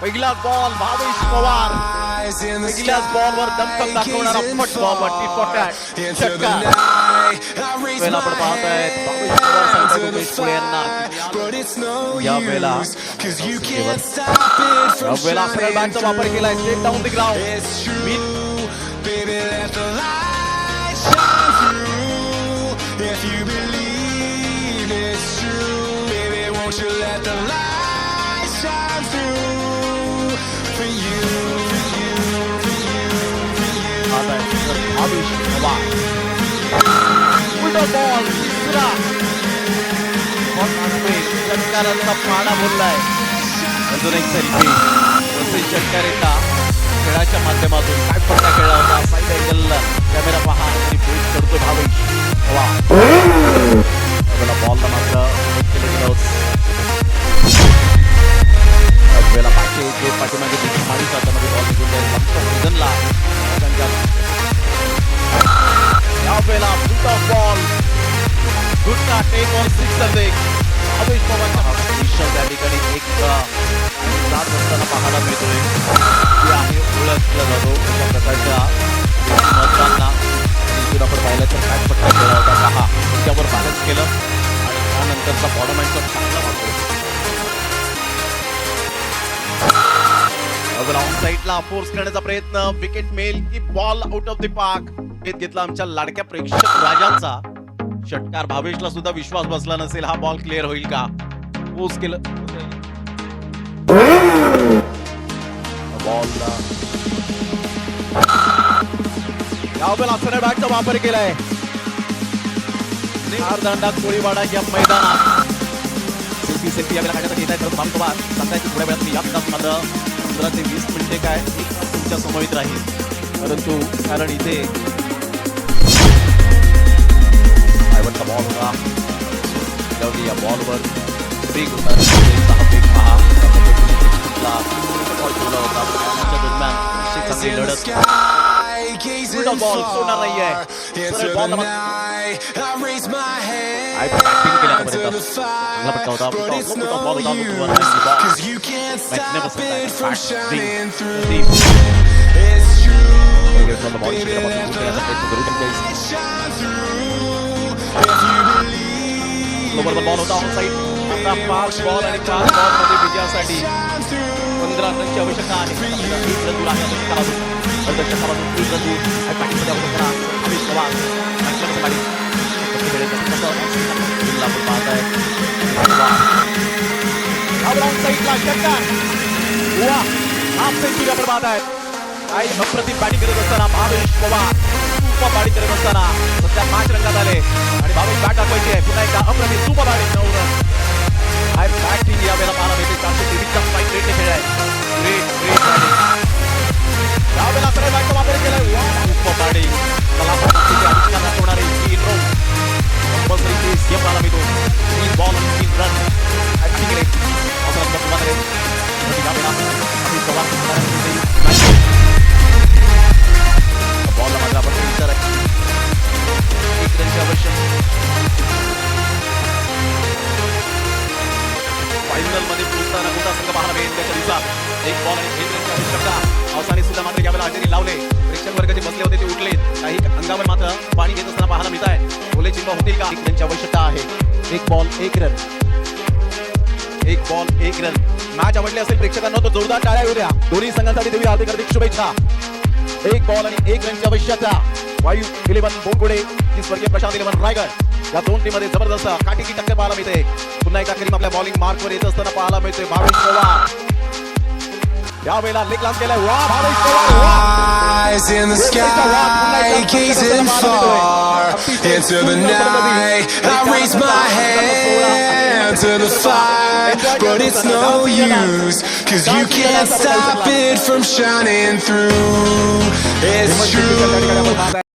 पहिला बॉल भावेश पवार, पहिल्याच बॉलवर दमकम दाखवणारा फट बॉल षटकार. वेळेला आपण पाहतायत भावेश पवार सांगतायत उमेश पुढे यांना या वेळेला सरळ बॅटचा वापर केलाय. Straight down the ground. If you believe it's true, baby, won't you let the light shine through for you, for you, for you, for you. Bhavesh Pawar उलटा बॉल तिसरा षटकारांचा पाडा बोललाय. अजून एक सेल्फी षटकार येता खेळाच्या माध्यमातून काय फटका खेळला होता. साईड अँगल कॅमेरा पहा आणि पोस्ट करतो भावेश पवार. बॉलला मात्र वेळेला पाठीमागे मारी जातामध्ये बॉल निघून जाईल. सीझनला यावेळेला बॉल गुडचा टेक ऑन सिक्सर देख भावेश पवारच्या मिशन त्या ठिकाणी एक जात असताना पाहायला मिळतोय. आहे ओळखला जातो अशा प्रकारच्या महत्वांना आपण पाहिलं तर काय पट्टा खेळला होता पहा. त्यावर बॅलन्स केलं आणि त्यानंतरचा बॉलमॅनचा चांगला वापर ऑन साईडला फोर्स करण्याचा प्रयत्न. विकेट मिळेल की ball out of the park घेतला आमच्या लाडक्या प्रेक्षक राजांचा. षटकार भावेशला सुद्धा विश्वास बसला नसेल हा बॉल क्लिअर होईल का. पोस्ट केलं बॉलला यावेळेला सरळ बॅटचा वापर केलाय. दांडा कोळीवाडा या मैदानात सेल्फी यावेळेला काढण्यासाठी येत आहेत भावेश पवार. सांगायचं थोड्या वेळात मी याच मात्र 15 ते 20 मिनिटे काय तुमच्या समोर राहील. परंतु कारण इथे आयवनचा बॉल होता. या बॉलवर ब्रेक होता. पहा बॉल ठेवला होता. दरम्यान चांगली लढत बॉल सोडणार नाहीये. बॉल होता ऑन साईड. आता 5 बॉल आणि 4 बॉल मध्ये विजयासाठी 15 रनची आवश्यकता आहे. अप्रतिम बॅटिंग करत असताना भावेश पवार सुपर बॅटिंग करत असताना सध्या 5 रंगात आले आणि भावेश बॅट दाखवायची आहे. पुन्हा एकदा अप्रतिम सुपर बॅटिंग 9 रन. बॅटिंग यावेळेला पाहायला मिळते. 423च्या स्ट्राईक रेटने खेळलाय. ग्रेट यावेळेला सरळ बॅटचा वापर केलाय. सुपर बॅटिंग होणारे 3 रन कंपल्सरी सीएम पाहायला मिळतो. 3 बॉल आणि 3 रन. बॉलला माझा आपण विचार आहे 1 रनची आवश्यक. फायनल मध्ये पोहोचताना मोठा संघ पाहायला मिळेल. त्याच्या दिवसात 1 बॉल आणि 1 रनची आवश्यकता. पावसाने सुद्धा मात्र यावेळेला हजेरी लावले. प्रेक्षक वर्ग जे बसले होते ते उठले. काही अंगावर मात्र पाणी घेत असताना पाहायला मिळत आहे. ओले चिन्ह होतील का. 1 रनची आवश्यकता आहे. 1 ball 1 run. 1 ball 1 run. Match आवडली असेल प्रेक्षकांना तर जोरदार टाळ्या येऊ द्या. दोन्ही संघांसाठी देऊया हार्दिक हार्दिक शुभेच्छा. 1 बॉल आणि 1 रनची आवश्यकता. वायू 11 बोनकुडे की स्वर्गीय प्रशांत 11 रायगड या दोन टीम मध्ये जबरदस्त काटीची टक्कर पाहायला मिळते. पुन्हा एकदा करीम आपल्या बॉलिंग मार्क वर येत असताना पाहायला मिळते. भावेश पवार यावेळेला लेग लांब केलाय. वा Bhavesh Pawar. Eyes in the sky, gazing far into the night. I raise my hand to the fight, but it's no use, 'cause you can't stop it from shining through. It's true.